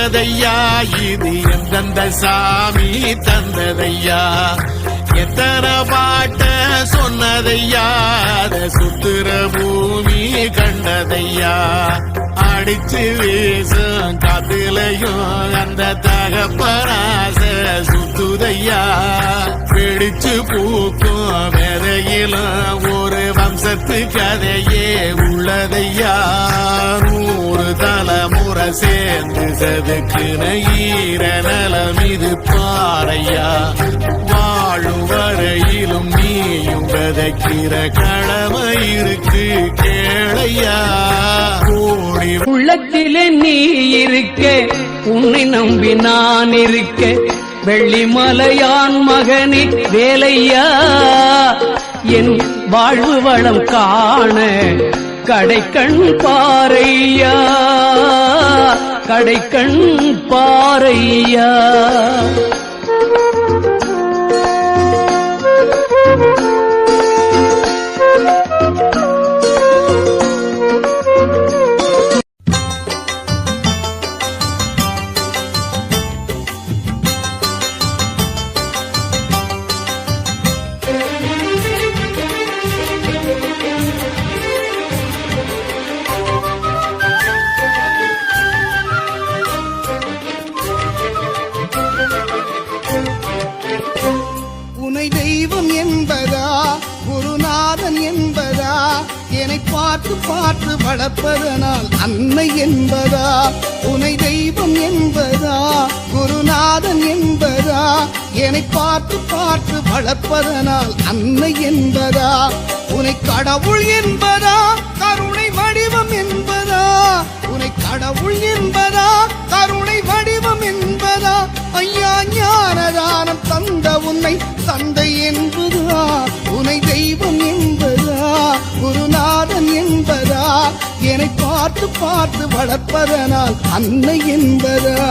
வந்ததையா இது எந்தெந்த சாமி தந்ததையா எத்தனை பாட்ட சொன்னதையா அத சுத்துற பூமி கண்டதையா அடிச்சு வீசும் காத்துலையும் அந்த தகப்பராச சுத்துதையா பிடிச்சு பூக்கும் விதையிலும் ஒரு வம்சத்து கதையே உள்ளதையா 100 தலைமுறை சேர்ந்து செதுக்குன ஈர நலம் இது பாறையா வாழும் வரையிலும் நீயும் விதைக்கிற கடமை இருக்கு கேளையா கூடி உள்ளத்திலே நீ இருக்க உன்னை நம்பி நான் இருக்க வெள்ளிமலையான் மகனே வேலையா என் வாழ்வு வளம் காண கடைக்கண் பாறையா கடைக்கண் பாறையா பார்த்து வளர்ப்பதனால் அன்னை என்பதா உனை தெய்வம் என்பதா குருநாதன் என்பதா என்னை பார்த்து வளர்ப்பதனால் அன்னை என்பதா உனை கடவுள் என்பதா கருணை வடிவம் என்பதா உனை கடவுள் என்பதா கருணை வடிவம் என்பதா ஐயா ஞானதானம் தந்த உன்னை தந்தை என்பதா உனை தெய்வம் என்பதா குருநாதன் என்பதா என்னை பார்த்து வளர்ப்பதனால் அன்னை என்பதா